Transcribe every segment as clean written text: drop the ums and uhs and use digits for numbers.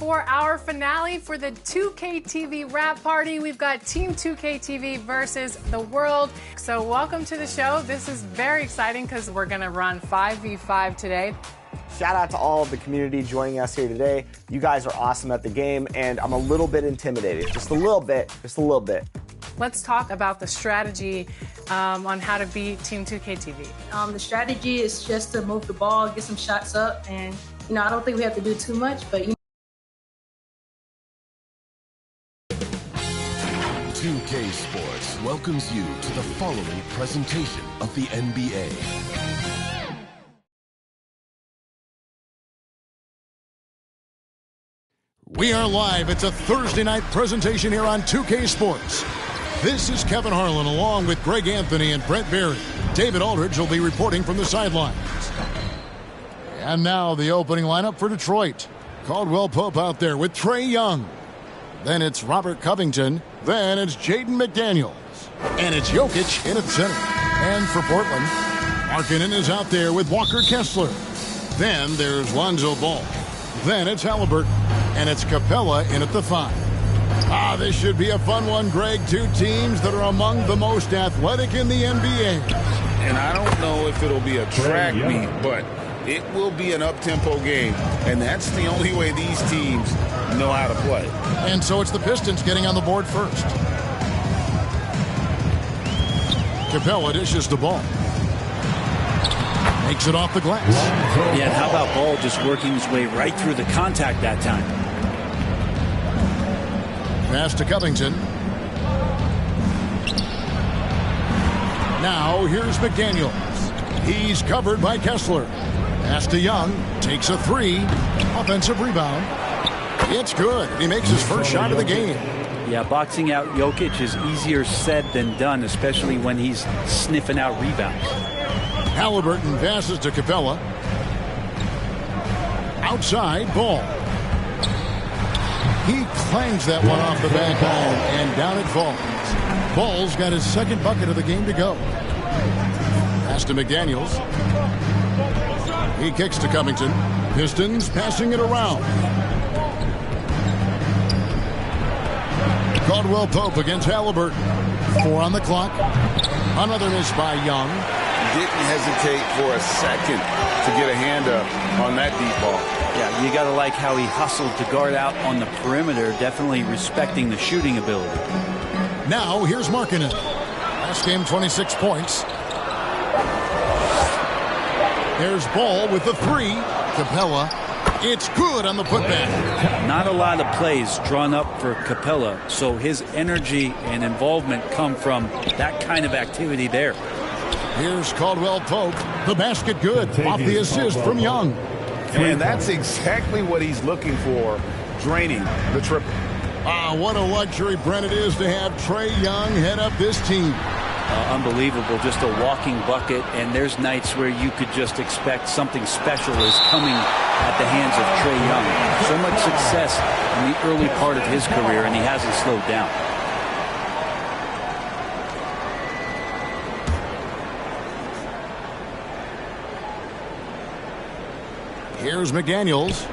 for our finale for the 2K TV wrap party. We've got Team 2K TV versus the world. So welcome to the show. This is very exciting because we're going to run 5v5 today. Shout out to all of the community joining us here today. You guys are awesome at the game, and I'm a little bit intimidated. Just a little bit. Let's talk about the strategy on how to beat Team 2K TV. The strategy is just to move the ball, get some shots up, and I don't think we have to do too much, but 2K Sports welcomes you to the following presentation of the NBA. We are live. It's a Thursday night presentation here on 2K Sports. This is Kevin Harlan along with Greg Anthony and Brent Berry. David Aldridge will be reporting from the sidelines. And now the opening lineup for Detroit. Caldwell Pope out there with Trae Young. Then it's Robert Covington. Then it's Jaden McDaniels. And it's Jokic in at center. And for Portland, Markkanen is out there with Walker Kessler. Then there's Lonzo Ball. Then it's Halliburton. And it's Capella in at the 5. This should be a fun one, Greg. Two teams that are among the most athletic in the NBA. And I don't know if it'll be a track meet, but it will be an up-tempo game. And that's the only way these teams know how to play. And so it's the Pistons getting on the board first. Capella dishes the ball. Makes it off the glass. Yeah, how about Ball just working his way right through the contact that time? Pass to Covington. Now here's McDaniels. He's covered by Kessler. Pass to Young. Takes a 3. Offensive rebound. It's good. He makes his first shot of the game. Yeah, boxing out Jokic is easier said than done, especially when he's sniffing out rebounds. Halliburton passes to Capella. Outside, Ball. He clangs that one off the back iron, and down it falls. Ball's got his second bucket of the game to go. Pass to McDaniels. He kicks to Covington. Pistons passing it around. Caldwell Pope against Halliburton. 4 on the clock. Another miss by Young. Didn't hesitate for a second to get a hand up on that deep ball. Yeah, you got to like how he hustled to guard out on the perimeter, definitely respecting the shooting ability. Now here's Markkanen. Last game 26 points. There's Ball with the 3. Capella. It's good on the putback. Not a lot of plays drawn up for Capella, so his energy and involvement come from that kind of activity there. Here's Caldwell Pope. The basket good. Off the assist from Young. And that's exactly what he's looking for, draining the triple. What a luxury, Brent, it is to have Trae Young head up this team. Unbelievable, just a walking bucket, and there's nights where you could just expect something special is coming at the hands of Trae Young. So much success in the early part of his career, and he hasn't slowed down. Here's McDaniels.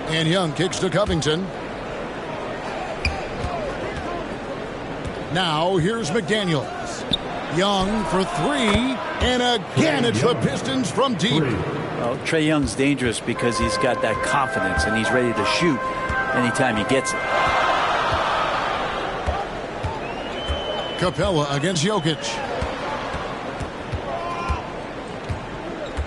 And Young kicks to Covington. Now here's McDaniels. Young for 3. And again it's the Pistons from deep. Well, Trae Young's dangerous because he's got that confidence and he's ready to shoot anytime he gets it. Capella against Jokic.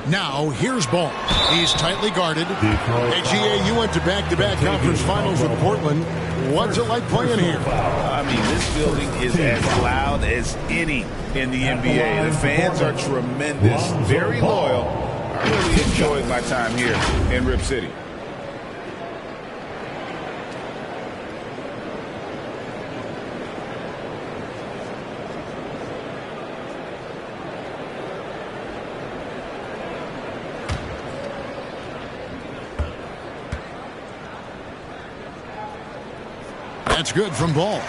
Now here's Ball. He's tightly guarded. Hey, GA, you went to back-to-back conference finals with Portland. What's it like playing here? I mean, this building is as loud as any in the NBA. The fans are tremendous, very loyal. I really enjoyed my time here in Rip City. That's good from Ball.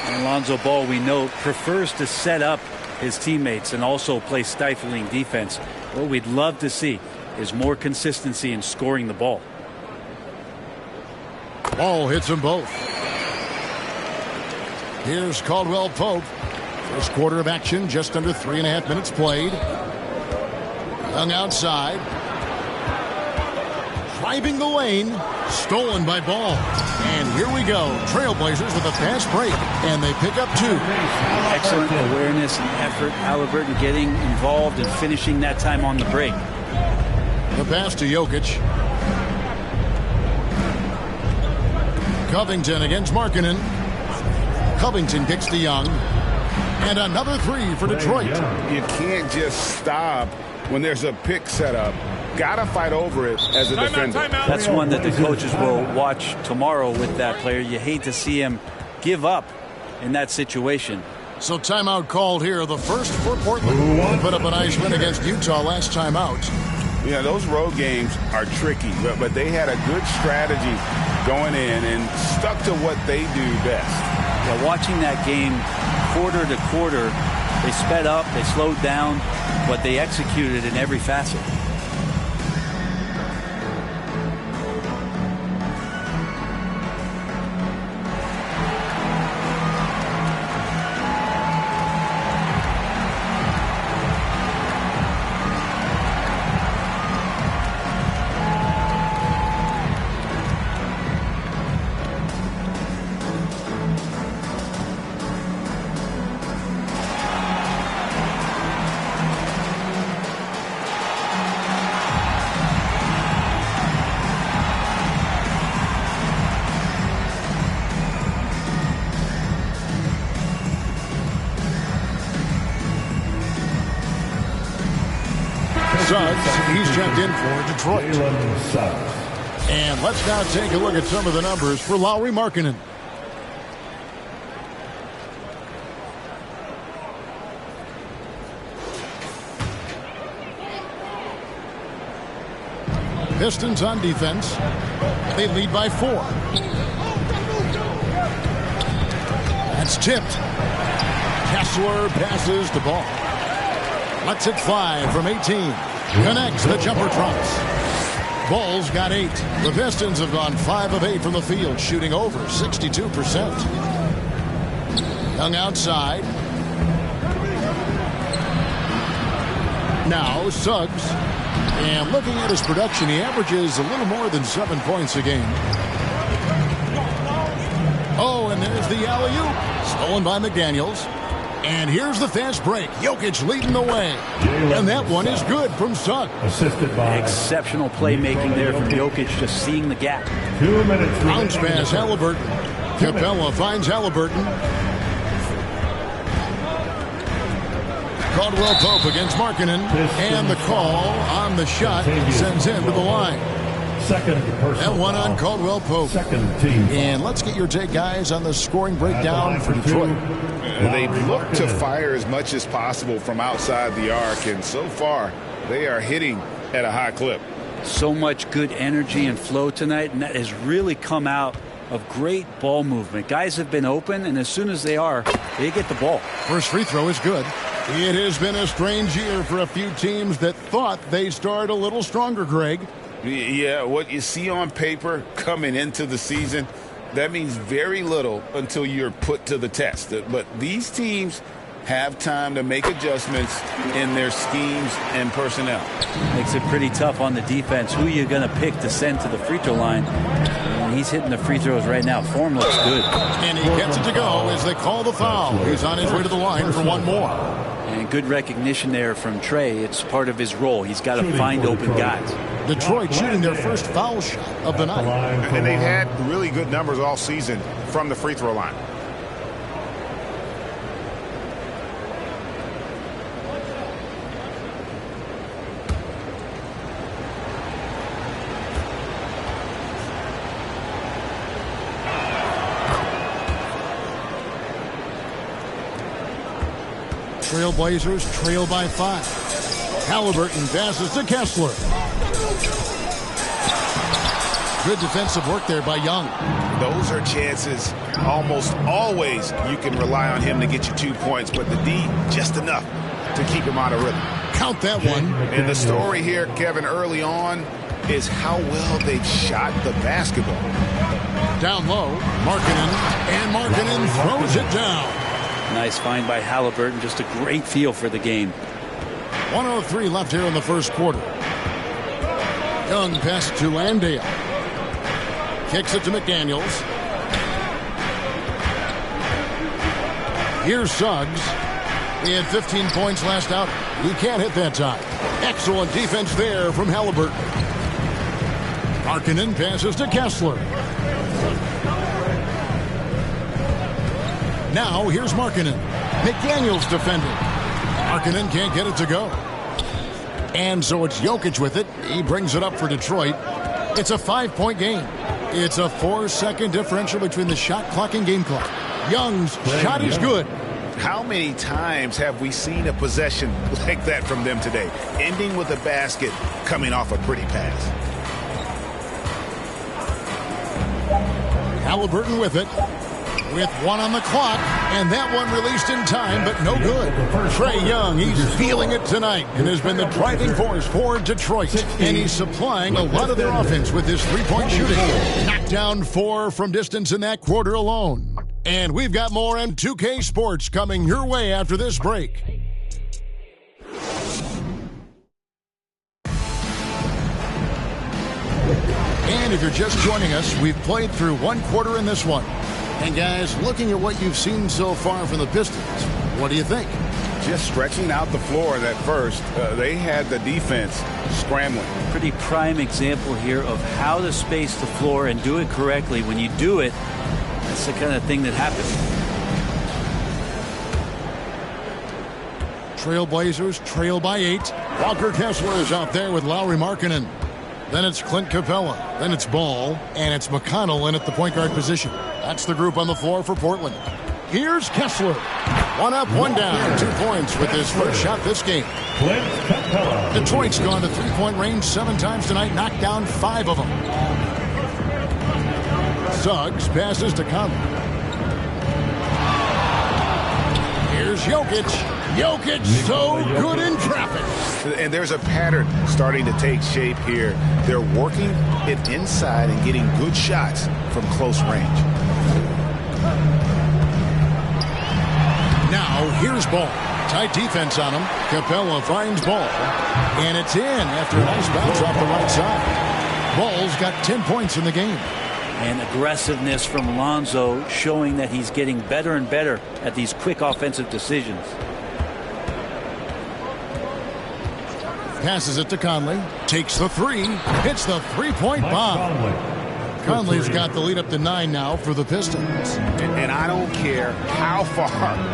And Lonzo Ball, we know, prefers to set up his teammates and also play stifling defense. What we'd love to see is more consistency in scoring the ball. Ball hits them both. Here's Caldwell Pope. First quarter of action, just under 3.5 minutes played. Young outside. Driving the lane. Stolen by Ball. And here we go. Trailblazers with a fast break. And they pick up 2. Excellent awareness and effort. Halliburton getting involved and finishing that time on the break. The pass to Jokic. Covington against Markkanen. Covington kicks to Young. And another 3 for Detroit. You can't just stop when there's a pick set up. Gotta fight over it as a defender. That's one that the coaches will watch tomorrow with that player. You hate to see him give up in that situation. So timeout called here. The first for Portland. Put up a nice win against Utah last time out. Yeah, those road games are tricky, but they had a good strategy going in and stuck to what they do best. Yeah, watching that game quarter to quarter, they sped up, they slowed down, but they executed in every facet. He's checked in for Detroit. And let's now take a look at some of the numbers for Lauri Markkanen. Pistons on defense. They lead by 4. That's tipped. Kessler passes the ball. Lets it fly from 18. Connects the jumper trumps. Ball's got 8. The Pistons have gone 5 of 8 from the field, shooting over 62%. Young outside. Now Suggs. And looking at his production, he averages a little more than 7 points a game. Oh, and there's the alley-oop. Stolen by McDaniels. And here's the fast break. Jokic leading the way. And that one is good from Suggs. Assisted by exceptional playmaking there from Jokic, just seeing the gap. 2 minutes. Bounce pass, Halliburton. Capella finds Halliburton. Caldwell Pope against Markkanen. And the call on the shot sends him to the line. Second That one on Caldwell Pope. Second team. And let's get your take, guys, on the scoring breakdown for Detroit. They look to fire as much as possible from outside the arc, and so far they are hitting at a high clip. So much good energy and flow tonight, and that has really come out of great ball movement. Guys have been open, and as soon as they are, they get the ball. First free throw is good. It has been a strange year for a few teams that thought they started a little stronger, Greg. Yeah, what you see on paper coming into the season, that means very little until you're put to the test. But these teams have time to make adjustments in their schemes and personnel. Makes it pretty tough on the defense. Who are you going to pick to send to the free throw line? And he's hitting the free throws right now. Form looks good. And he gets it to go as they call the foul. He's on his way to the line for one more. And good recognition there from Trey. It's part of his role. He's got to find open guys. Detroit shooting their first foul shot of the night. And they've had really good numbers all season from the free throw line. Trailblazers trail by 5. Halliburton passes to Kessler. Good defensive work there by Young. Those are chances almost always you can rely on him to get you 2 points, but the D, just enough to keep him out of rhythm. Count that one. And the story here, Kevin, early on, is how well they've shot the basketball. Down low, Markkanen, and Markkanen throws it down. Nice find by Halliburton. Just a great feel for the game. 1:03 left here in the first quarter. Young pass to Landale. Kicks it to McDaniels. Here's Suggs. He had 15 points last out. He can't hit that time. Excellent defense there from Halliburton. Markkanen passes to Kessler. Now here's Markkanen. McDaniels defending. Markkanen can't get it to go. And so it's Jokic with it. He brings it up for Detroit. It's a 5-point game. It's a 4-second differential between the shot clock and game clock. Young's shot is good. How many times have we seen a possession like that from them today? Ending with a basket, coming off a pretty pass. Halliburton with it. With one on the clock, and that one released in time, but no good. Trae Young, he's feeling it tonight and has been the driving force for Detroit. And he's supplying a lot of their offense with his three-point shooting. Knocked down 4 from distance in that quarter alone. And we've got more M2K Sports coming your way after this break. And if you're just joining us, we've played through one quarter in this one. And guys, looking at what you've seen so far from the Pistons, what do you think? Just stretching out the floor at first. They had the defense scrambling. Pretty prime example here of how to space the floor and do it correctly. When you do it, that's the kind of thing that happens. Trailblazers trail by 8. Walker Kessler is out there with Lauri Markkanen. Then it's Clint Capella. Then it's Ball. And it's McConnell in at the point guard position. That's the group on the floor for Portland. Here's Kessler. One up, one down. 2 points with his first shot this game. Clint Capella. Detroit's gone to three-point range 7 times tonight. Knocked down 5 of them. Suggs passes to Conley. Here's Jokic. Jokic so good in traffic. And there's a pattern starting to take shape here. They're working it inside and getting good shots from close range. Now here's Ball. Tight defense on him. Capella finds Ball. And it's in after a nice bounce off the right side. Ball's got 10 points in the game. And aggressiveness from Lonzo showing that he's getting better and better at these quick offensive decisions. Passes it to Conley. Takes the 3. Hits the three-point bomb. Conley's got the lead up to 9 now for the Pistons. And I don't care how far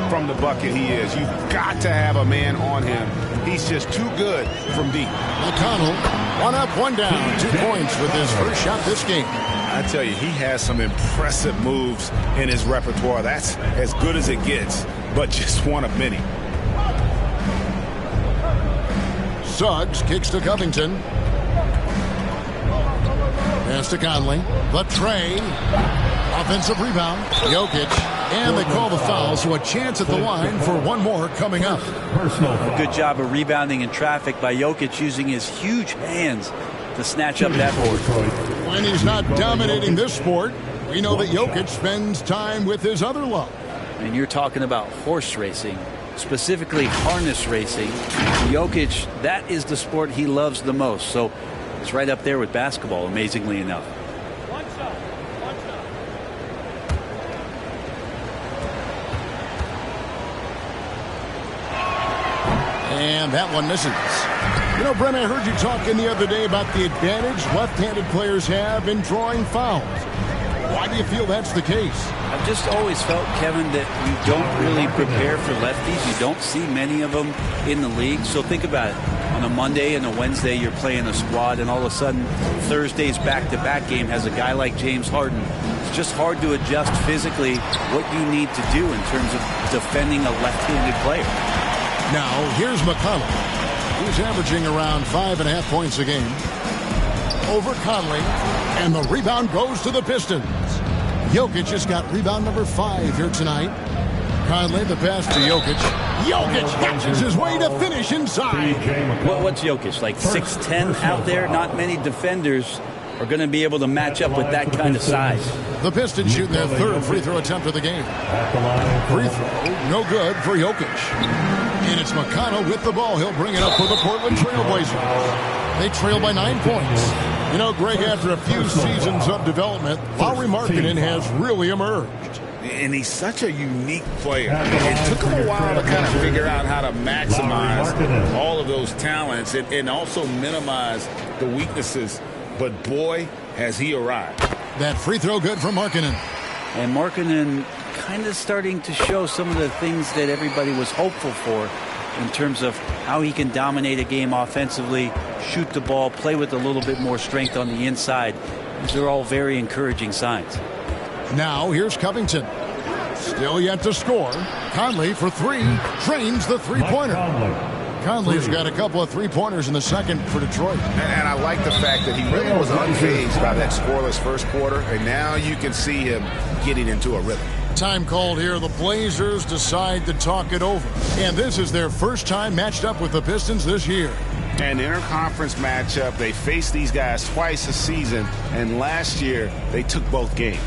from the bucket he is. You've got to have a man on him. He's just too good from deep. McConnell, one up, one down. 2 points with his first shot this game. I tell you, he has some impressive moves in his repertoire. That's as good as it gets, but just one of many. Suggs kicks to Covington. Pass to Conley. The Trae. Offensive rebound. Jokic. And they call the foul, so a chance at the line for one more coming up. A good job of rebounding in traffic by Jokic, using his huge hands to snatch up that board. When he's not dominating this sport, we know that Jokic spends time with his other love. And you're talking about horse racing, specifically harness racing. Jokic, that is the sport he loves the most. So it's right up there with basketball, amazingly enough. And that one misses. You know, Brent, I heard you talking the other day about the advantage left-handed players have in drawing fouls. Why do you feel that's the case? I've just always felt, Kevin, that you don't really prepare for lefties. You don't see many of them in the league. So think about it. On a Monday and a Wednesday, you're playing a squad, and all of a sudden, Thursday's back-to-back game has a guy like James Harden. It's just hard to adjust physically what you need to do in terms of defending a left-handed player. Now, here's McConnell. He's averaging around 5.5 points a game. Over Conley, and the rebound goes to the Pistons. Jokic has got rebound number 5 here tonight. Conley, the pass to Jokic. Jokic hatches his way to finish inside. What's Jokic, like 6'10" out there? Not many defenders are going to be able to match up with that kind of size. The Pistons shooting their third free throw attempt of the game. Free throw, no good for Jokic. And it's McConnell with the ball. He'll bring it up for the Portland Trailblazers. They trail by 9 points. You know, Greg, after a few seasons of development, Lauri Markkanen has really emerged. And he's such a unique player. It took him a while to kind of figure out how to maximize all of those talents and also minimize the weaknesses. But boy, has he arrived. That free throw good for Markkanen. And Markkanen kind of starting to show some of the things that everybody was hopeful for in terms of how he can dominate a game offensively, shoot the ball, play with a little bit more strength on the inside. These are all very encouraging signs. Now here's Covington. Still yet to score. Conley for three. Drains the three-pointer. Conley's got a couple of three-pointers in the second for Detroit. And I like the fact that he really was unfazed by that scoreless first quarter, and now you can see him getting into a rhythm. Time called here. The Blazers decide to talk it over. And this is their first time matched up with the Pistons this year. An interconference matchup. They faced these guys twice a season, and last year they took both games.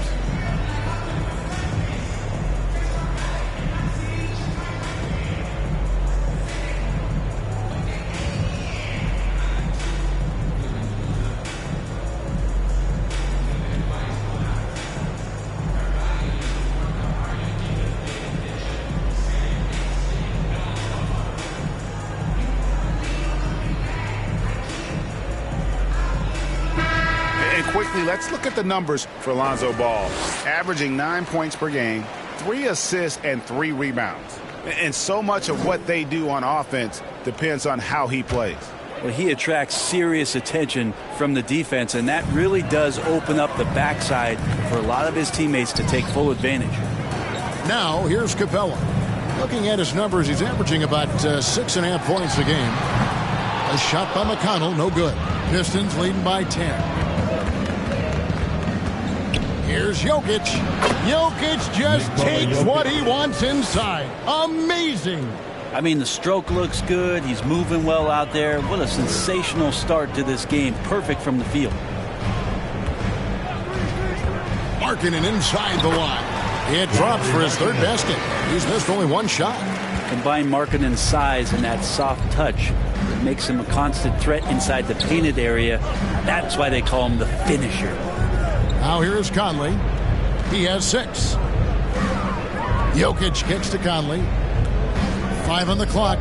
Quickly, let's look at the numbers for Lonzo Ball. Averaging 9 points per game, 3 assists, and 3 rebounds. And so much of what they do on offense depends on how he plays. Well, he attracts serious attention from the defense, and that really does open up the backside for a lot of his teammates to take full advantage. Now, here's Capella. Looking at his numbers, he's averaging about 6.5 points a game. A shot by McConnell, no good. Pistons leading by 10. Here's Jokic. Jokic just takes what he wants inside. Amazing. I mean, the stroke looks good. He's moving well out there. What a sensational start to this game. Perfect from the field. Markkanen inside the line. It drops for his third basket. He's missed only one shot. Combine Markkanen's size and that soft touch that makes him a constant threat inside the painted area. That's why they call him the finisher. Now here's Conley. He has 6. Jokic kicks to Conley. 5 on the clock.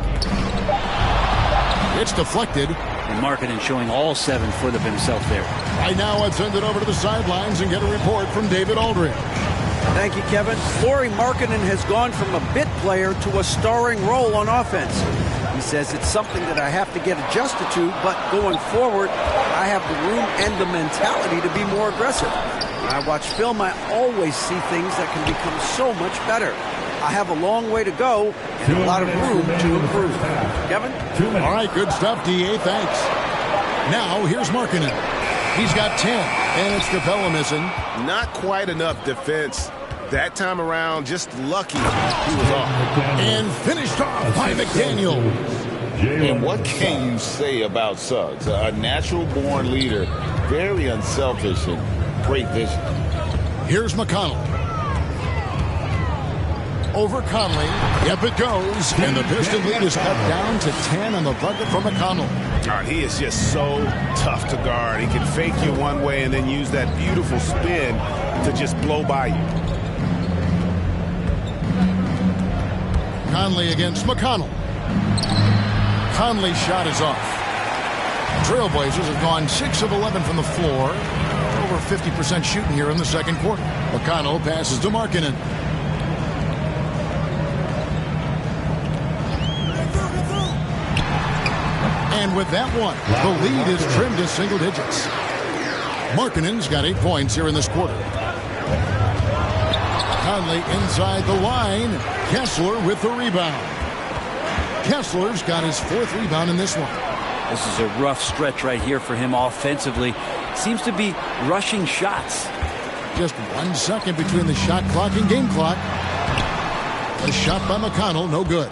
It's deflected. And Markkanen showing all 7 foot of himself there. Right now, let's send it over to the sidelines and get a report from David Aldridge. Thank you, Kevin. Lauri Markkanen has gone from a bit player to a starring role on offense. He says it's something that I have to get adjusted to, but going forward, I have the room and the mentality to be more aggressive. When I watch film, I always see things that can become so much better. I have a long way to go and a lot of room to improve. Kevin? All right, good stuff, D.A. Thanks. Now, here's Markkanen. He's got 10, and it's Capella missing. Not quite enough defense. That time around, just lucky he was off. And finished off by McDaniel. And what can you say about Suggs? A natural-born leader, very unselfish and great vision. Here's McConnell. Over Conley. Yep, it goes. And the Piston lead is cut down to 10 on the bucket from McConnell. He is just so tough to guard. He can fake you one way and then use that beautiful spin to just blow by you. Conley against McConnell. Conley's shot is off. Trailblazers have gone 6 of 11 from the floor. Over 50% shooting here in the second quarter. McConnell passes to Markkanen. And with that one, the lead is trimmed to single digits. Markkanen's got 8 points here in this quarter. Conley inside the line. Kessler with the rebound. Kessler's got his 4th rebound in this one. This is a rough stretch right here for him offensively. Seems to be rushing shots. Just 1 second between the shot clock and game clock. A shot by McConnell, no good.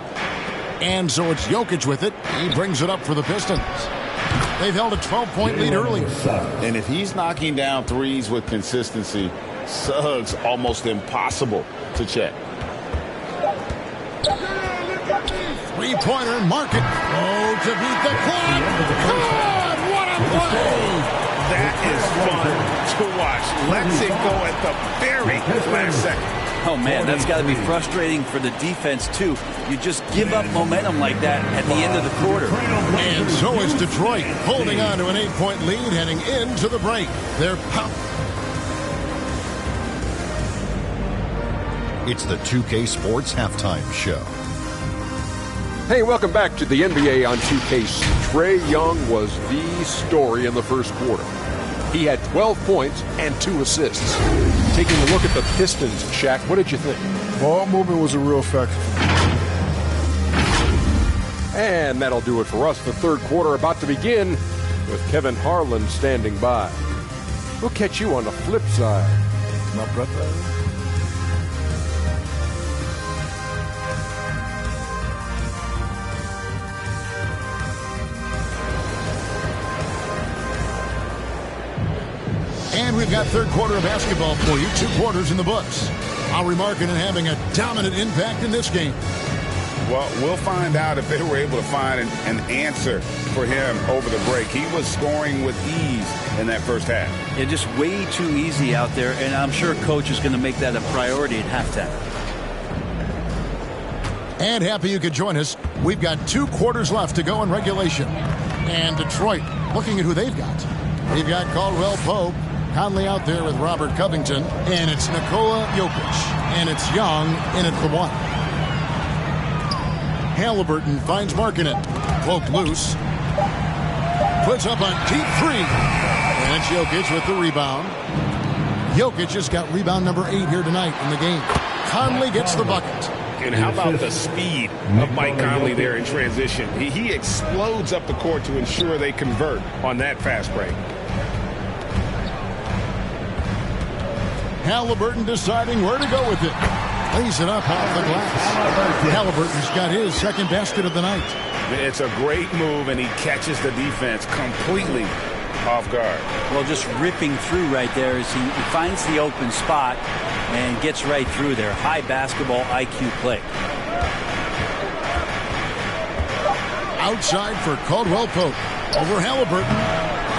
And so it's Jokic with it. He brings it up for the Pistons. They've held a 12-point lead earlier. And if he's knocking down threes with consistency, Suggs almost impossible to check. Three-pointer, mark it. Oh, to beat the clock. God, what a play! That is fun to watch. Lets it go at the very last second. Oh, man, that's got to be frustrating for the defense, too. You just give up momentum like that at the end of the quarter. And so is Detroit, holding on to an 8-point lead heading into the break. They're It's the 2K Sports Halftime Show. Hey, welcome back to the NBA on 2K. Trae Young was the story in the first quarter. He had 12 points and 2 assists. Taking a look at the Pistons, Shaq, what did you think? Ball movement was a real factor. And that'll do it for us. The third quarter about to begin with Kevin Harlan standing by. We'll catch you on the flip side. My brother. And we've got third quarter of basketball for you. 2 quarters in the books. Lowry Markkanen having a dominant impact in this game. Well, we'll find out if they were able to find an answer for him over the break. He was scoring with ease in that first half. Yeah, just way too easy out there, and I'm sure Coach is going to make that a priority at halftime. And happy you could join us. We've got 2 quarters left to go in regulation. And Detroit, looking at who they've got. They've got Caldwell Pope. Conley out there with Robert Covington. And it's Nikola Jokic. And it's Young in at the 1. Halliburton finds Markkanen. Poked loose. Puts up a deep 3. And it's Jokic with the rebound. Jokic just got rebound number 8 here tonight in the game. Conley gets the bucket. And how about the speed of Mike Conley there in transition? He explodes up the court to ensure they convert on that fast break. Halliburton deciding where to go with it. Lays it up off the glass. Halliburton's got his second basket of the night. It's a great move, and he catches the defense completely off guard. Well, just ripping through right there as he finds the open spot and gets right through there. High basketball IQ play. Outside for Caldwell Pope. Over Halliburton.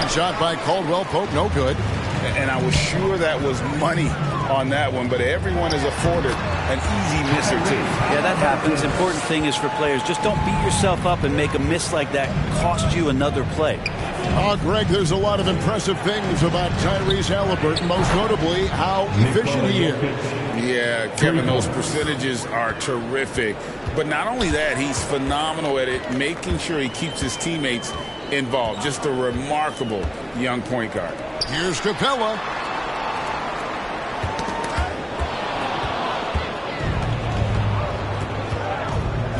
And shot by Caldwell Pope, no good. And I was sure that was money on that one, but everyone is afforded an easy miss or 2. Yeah, that happens. Important thing is for players, just don't beat yourself up and make a miss like that cost you another play. Oh, Greg, there's a lot of impressive things about Tyrese Halliburton, most notably how efficient he is. Yeah, Kevin, those percentages are terrific. But not only that, he's phenomenal at it, making sure he keeps his teammates involved. Just a remarkable young point guard. Here's Capella.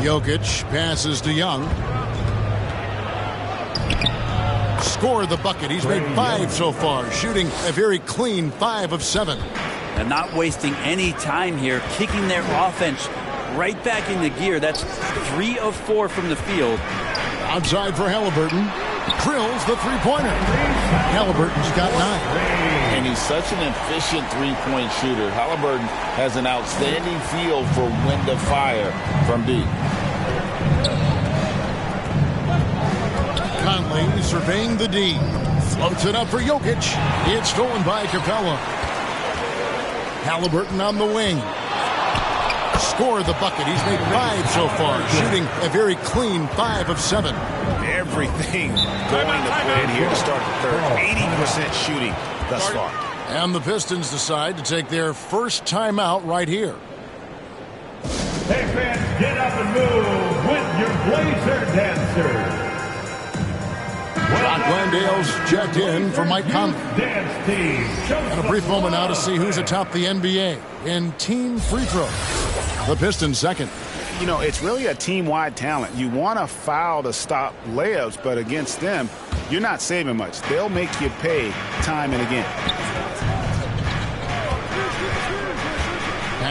Jokic passes to Young. Scored the bucket. He's made 5 so far, shooting a very clean 5 of 7. And not wasting any time here, kicking their offense right back into gear. That's 3 of 4 from the field. Outside for Halliburton. Drills the three-pointer. Halliburton's got 9. And he's such an efficient three-point shooter. Halliburton has an outstanding feel for when to fire from deep. Conley surveying the D. Floats it up for Jokic. It's stolen by Capella. Halliburton on the wing. Scored the bucket. He's made 5 so far, shooting a very clean 5 of 7. Everything going to plan here to start the third. 80% shooting thus far. And the Pistons decide to take their first timeout right here. Hey, fans, get up and move with your Blazer dancers. Brock Landale's checked in for Mike Conley. And a brief moment now to see who's atop the NBA in team free throw. The Pistons second. You know, it's really a team-wide talent. You want to foul to stop layups, but against them, you're not saving much. They'll make you pay time and again.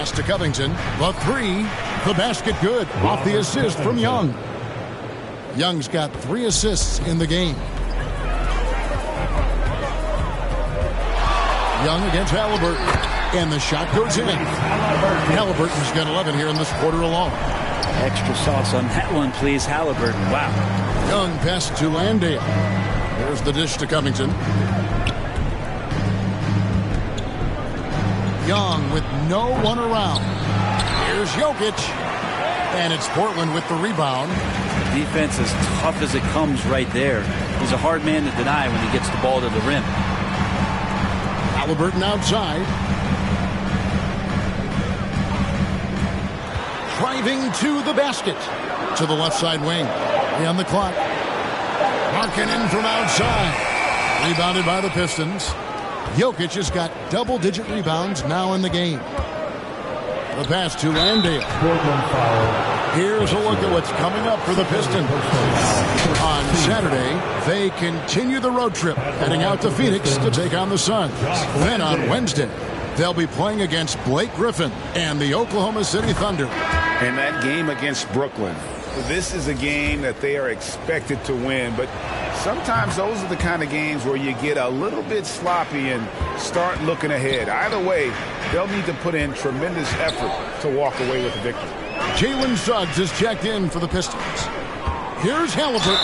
Pass to Covington. The three. The basket good. Off the assist from Young. Young's got 3 assists in the game. Young against Halliburton. And the shot goes in. Halliburton's got 11 here in this quarter alone. Extra sauce on that one, please, Halliburton. Wow. Young pass to Landale. There's the dish to Covington. Young with no one around. Here's Jokic. And it's Portland with the rebound. Defense as tough as it comes right there. He's a hard man to deny when he gets the ball to the rim. Halliburton outside. Driving to the basket. To the left side wing. On the clock. Markkanen from outside. Rebounded by the Pistons. Jokic has got double-digit rebounds now in the game. The pass to Landale. Here's a look at what's coming up for the Pistons. On Saturday, they continue the road trip, heading out to Phoenix to take on the Suns. Then on Wednesday, they'll be playing against Blake Griffin and the Oklahoma City Thunder. And that game against Brooklyn, this is a game that they are expected to win, but sometimes those are the kind of games where you get a little bit sloppy and start looking ahead. Either way, they'll need to put in tremendous effort to walk away with the victory. Jalen Suggs is checked in for the Pistons. Here's Halliburton.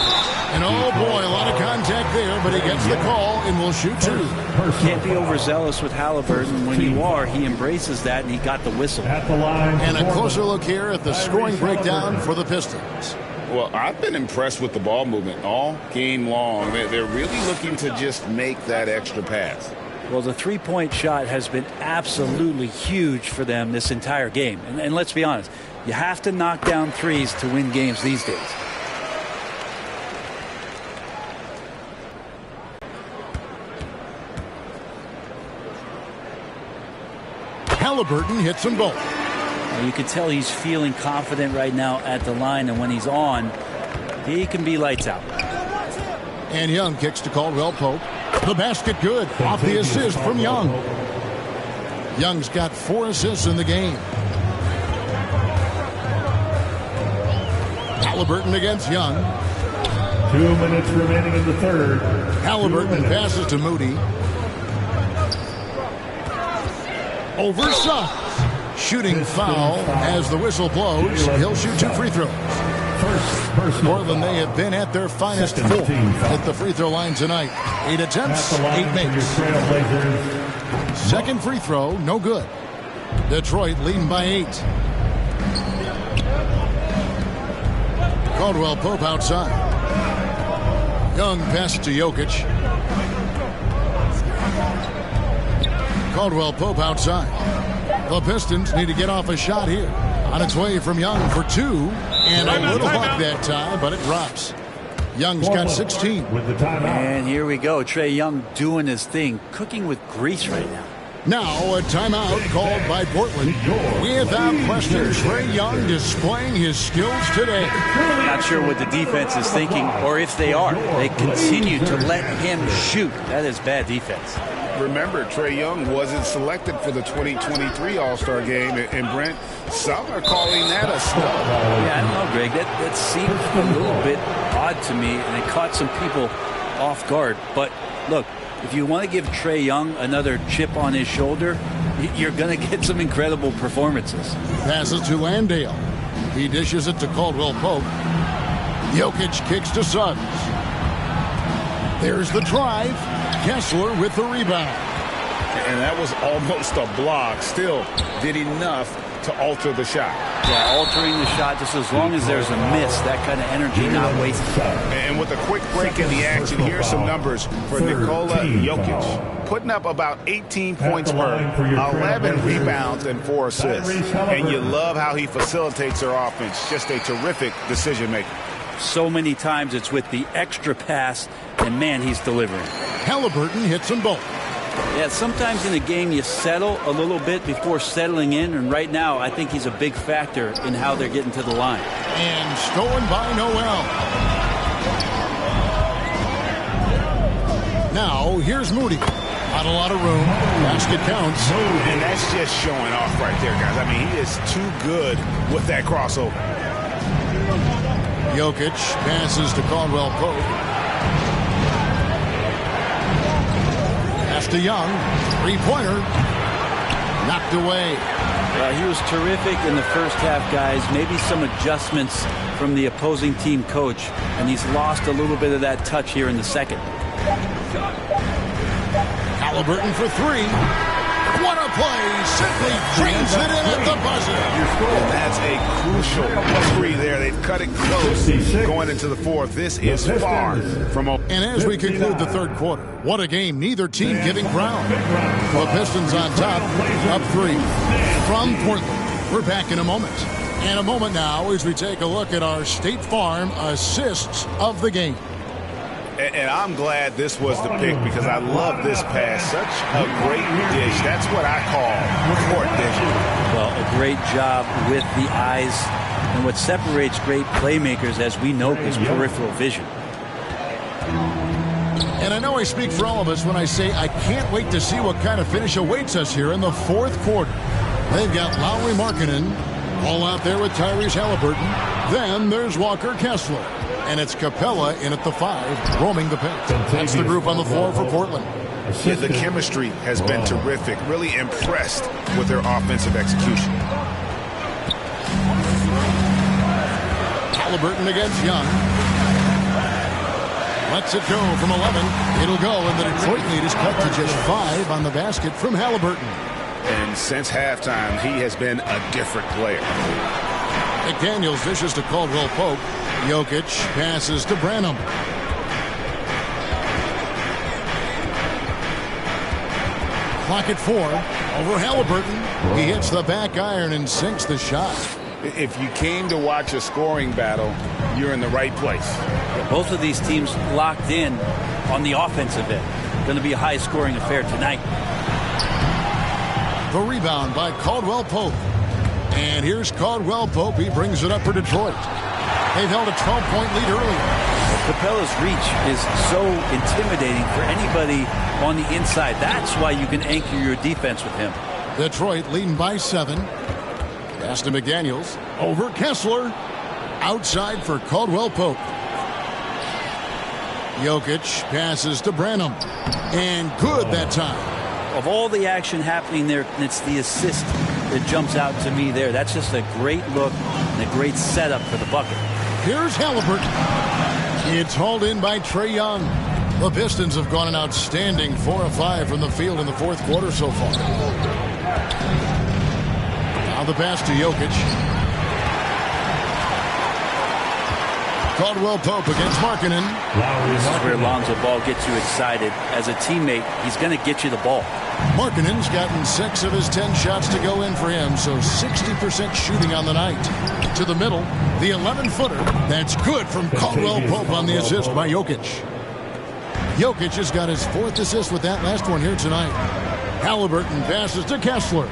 And oh boy, a lot of contact there, but he gets the call and will shoot 2. Can't be overzealous with Halliburton. When you are, he embraces that, and he got the whistle. And a closer look here at the scoring breakdown for the Pistons. Well, I've been impressed with the ball movement all game long. They're really looking to just make that extra pass. Well, the three-point shot has been absolutely huge for them this entire game. And let's be honest, you have to knock down threes to win games these days. Halliburton hits them both. You can tell he's feeling confident right now at the line, and when he's on, he can be lights out. And Young kicks to Caldwell Pope. The basket good. Off the assist from Young. Young's got 4 assists in the game. Halliburton against Young. 2 minutes remaining in the third. Halliburton passes to Moody. Over Suggs. Shooting foul as the whistle blows. He'll shoot 2 free throws. Portland, they have been at their finest 4 at the free throw line tonight. 8 attempts, 8 makes. Second free throw, no good. Detroit leading by 8. Caldwell Pope outside. Young passes to Jokic. Caldwell Pope outside. The Pistons need to get off a shot here. On its way from Young for 2. And a little luck that time, but it drops. Young's got 16. And here we go. Trae Young doing his thing. Cooking with grease right now. Now a timeout called by Portland. Without question, Trae Young displaying his skills today. Not sure what the defense is thinking, or if they are. They continue to let him shoot. That is bad defense. Remember, Trae Young wasn't selected for the 2023 All-Star game, and Brent, some are calling that a snub. Yeah, I don't know, Greg. That seemed a little bit odd to me, and it caught some people off guard. But look, if you want to give Trae Young another chip on his shoulder, you're going to get some incredible performances. Passes to Landale. He dishes it to Caldwell Pope. Jokic kicks to Suggs. There's the drive. Kessler with the rebound. And that was almost a block. Still did enough to alter the shot. Yeah, altering the shot just as long as there's a miss. That kind of energy not wasted. And with a quick break in the action, here's some numbers for Nikola Jokic. Putting up about 18 points per, 11 rebounds, and 4 assists. And you love how he facilitates their offense. Just a terrific decision maker. So many times it's with the extra pass, and man, he's delivering. Halliburton hits them both. Yeah, sometimes in a game you settle a little bit before settling in, and right now I think he's a big factor in how they're getting to the line. And stolen by Noel. Now here's Moody. Not a lot of room. Basket counts. And that's just showing off right there, guys. I mean, he is too good with that crossover. Jokic passes to Caldwell Pope. Pass to Young. Three-pointer. Knocked away. He was terrific in the first half, guys. Maybe some adjustments from the opposing team coach, and he's lost a little bit of that touch here in the second. Halliburton for three. What a play! Simply drains it in at the buzzer. And that's a crucial three there. They've cut it close going into the fourth. This is far from over. And as we conclude the third quarter, what a game. Neither team giving ground. The Pistons on top, up 3. From Portland, we're back in a moment. And a moment now as we take a look at our State Farm assists of the game. And I'm glad this was the pick because I love this pass. Such a great dish. That's what I call court vision. Well, a great job with the eyes. And what separates great playmakers, as we know, is peripheral vision. And I know I speak for all of us when I say I can't wait to see what kind of finish awaits us here in the fourth quarter. They've got Lauri Markkanen all out there with Tyrese Halliburton. Then there's Walker Kessler. And it's Capella in at the 5, roaming the paint. That's the group on the floor for Portland. Yeah, the chemistry has been terrific. Really impressed with their offensive execution. Halliburton against Young. Lets it go from 11. It'll go, and the Detroit lead is cut to just 5 on the basket from Halliburton. And since halftime, he has been a different player. McDaniels dishes to Caldwell Pope. Jokic passes to Branham. Clock at 4. Over Halliburton. He hits the back iron and sinks the shot. If you came to watch a scoring battle, you're in the right place. Yeah, both of these teams locked in on the offensive end. Going to be a high-scoring affair tonight. The rebound by Caldwell Pope. And here's Caldwell Pope. He brings it up for Detroit. They've held a 12-point lead earlier. Capella's reach is so intimidating for anybody on the inside. That's why you can anchor your defense with him. Detroit leading by 7. Pass to McDaniels. Over Kessler. Outside for Caldwell Pope. Jokic passes to Branham. And good that time. Of all the action happening there, it's the assist that jumps out to me there. That's just a great look and a great setup for the bucket. Here's Halliburton. It's hauled in by Trae Young. The Pistons have gone an outstanding 4 of 5 from the field in the fourth quarter so far. Now the pass to Jokic. Caldwell Pope against Markkanen. This is where Lonzo Ball gets you excited. As a teammate, he's going to get you the ball. Markkanen's gotten 6 of his 10 shots to go in for him, so 60% shooting on the night. To the middle, the 11-footer. That's good from Caldwell Pope on the assist by Jokic. Jokic has got his 4th assist with that last one here tonight. Halliburton passes to Kessler.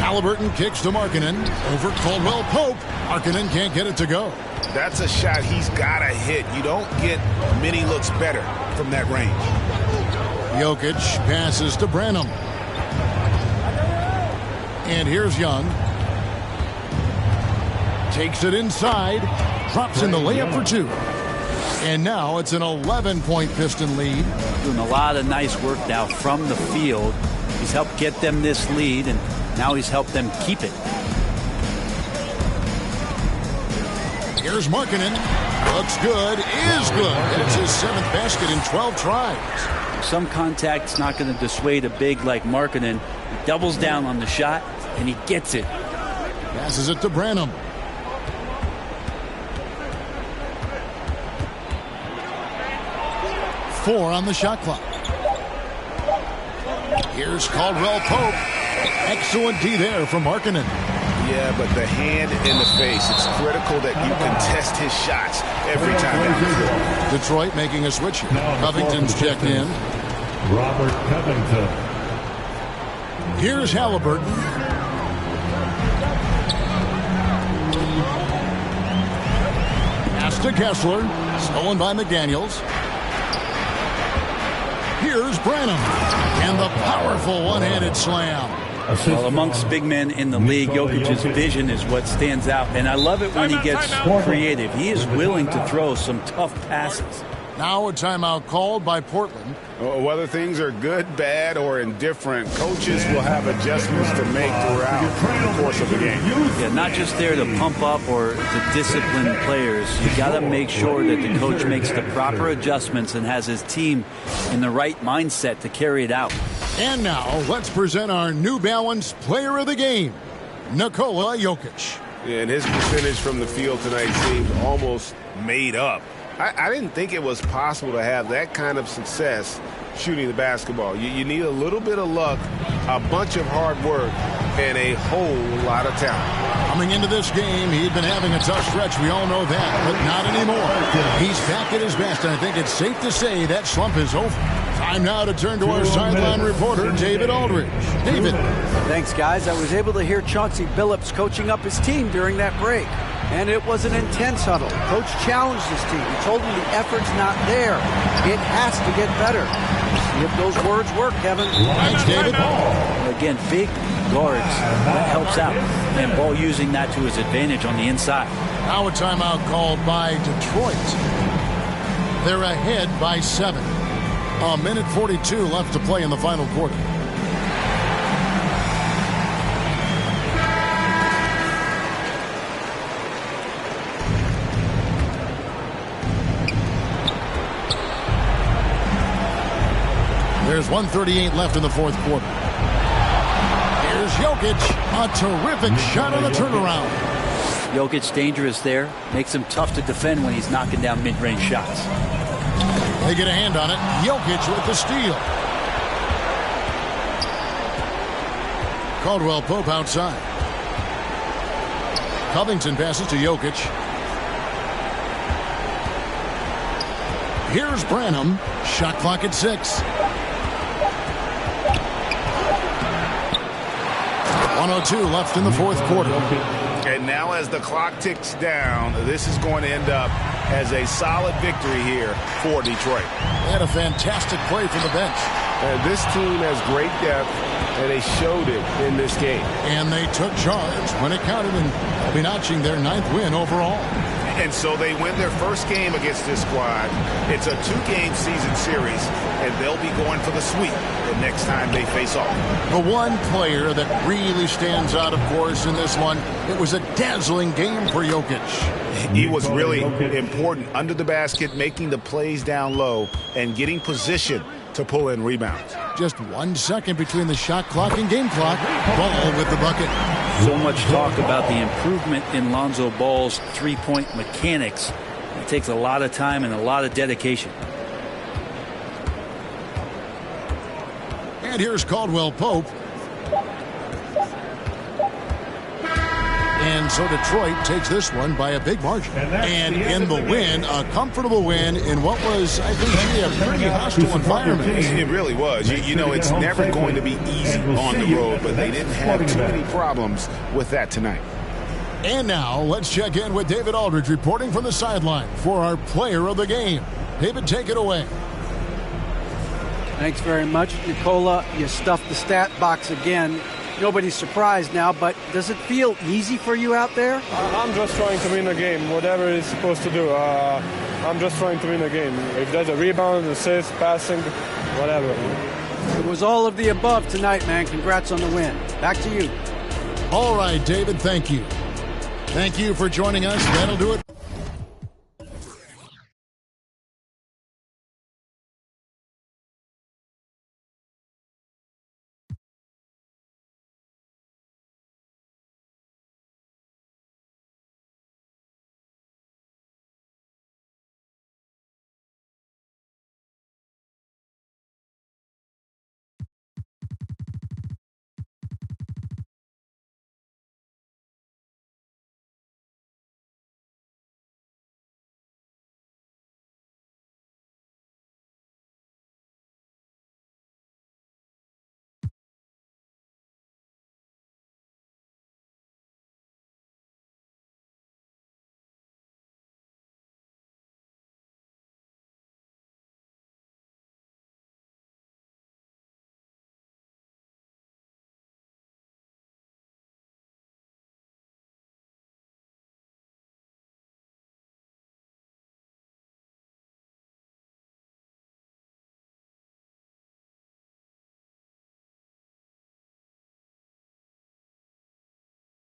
Halliburton kicks to Markkanen. Over Caldwell Pope. Markkanen can't get it to go. That's a shot he's got to hit. You don't get many looks better from that range. Jokic passes to Branham. And here's Young. Takes it inside. Drops in the layup for 2. And now it's an 11-point Piston lead. Doing a lot of nice work now from the field. He's helped get them this lead, and now he's helped them keep it. Here's Markkanen. Looks good. Is good. That's his 7th basket in 12 tries. Some contact's not going to dissuade a big like Markkanen. He doubles down on the shot, and he gets it. Passes it to Branham. Four on the shot clock. Here's Caldwell Pope. Excellent D there from Markkanen. Yeah, but the hand in the face, it's critical that you contest his shots every time down the floor. Detroit making a switch. Covington's checked in. Robert Covington. Here's Halliburton. Pass to Kessler. Stolen by McDaniels. Here's Branham. And the powerful one-handed slam. Well, amongst big men in the league, Jokic's vision is what stands out. And I love it when he gets creative. He is willing to throw some tough passes. Now a timeout called by Portland. Whether things are good, bad, or indifferent, coaches will have adjustments to make throughout the course of the game. Yeah, not just there to pump up or to discipline players. You got to make sure that the coach makes the proper adjustments and has his team in the right mindset to carry it out. And now let's present our New Balance Player of the Game, Nikola Jokic. Yeah, and his percentage from the field tonight seems almost made up. I didn't think it was possible to have that kind of success shooting the basketball. You need a little bit of luck, a bunch of hard work, and a whole lot of talent. Coming into this game, he'd been having a tough stretch. We all know that, but not anymore. He's back at his best, and I think it's safe to say that slump is over. Time now to turn to our sideline reporter, David Aldridge. David. Thanks, guys. I was able to hear Chauncey Billups coaching up his team during that break. And it was an intense huddle. Coach challenged his team. He told them the effort's not there. It has to get better. See if those words work, Kevin. Thanks, David. Again, big guards. That helps out. And Ball using that to his advantage on the inside. Now a timeout called by Detroit. They're ahead by 7. A minute 42 left to play in the final quarter. There's 1:38 left in the fourth quarter. Here's Jokic. A terrific shot on the turnaround. Jokic dangerous there. Makes him tough to defend when he's knocking down mid-range shots. They get a hand on it. Jokic with the steal. Caldwell Pope outside. Covington passes to Jokic. Here's Branham. Shot clock at 6. 1:02 left in the fourth quarter. And now as the clock ticks down, this is going to end up as a solid victory here for Detroit. They had a fantastic play from the bench. This team has great depth, and they showed it in this game. And they took charge when it counted, and they'll be notching their 9th win overall. And so they win their first game against this squad. It's a 2-game season series, and they'll be going for the sweep the next time they face off. The one player that really stands out, of course, in this one, it was a dazzling game for Jokic. He was really important under the basket, making the plays down low and getting position to pull in rebounds. Just 1 second between the shot clock and game clock. Ball with the bucket. So much talk about the improvement in Lonzo Ball's three-point mechanics. It takes a lot of time and a lot of dedication. And here's Caldwell Pope. And so Detroit takes this one by a big margin. And in the win, a comfortable win in what was, I think, a pretty hostile environment. It really was. You know, it's never going to be easy on the road, but they didn't have too many problems with that tonight. And now let's check in with David Aldridge reporting from the sideline for our player of the game. David, take it away. Thanks very much, Nikola. You stuffed the stat box again. Nobody's surprised now, but does it feel easy for you out there? I'm just trying to win a game, whatever it's supposed to do. I'm just trying to win a game. If there's a rebound, assist, passing, whatever. It was all of the above tonight, man. Congrats on the win. Back to you. All right, David, thank you. Thank you for joining us. That'll do it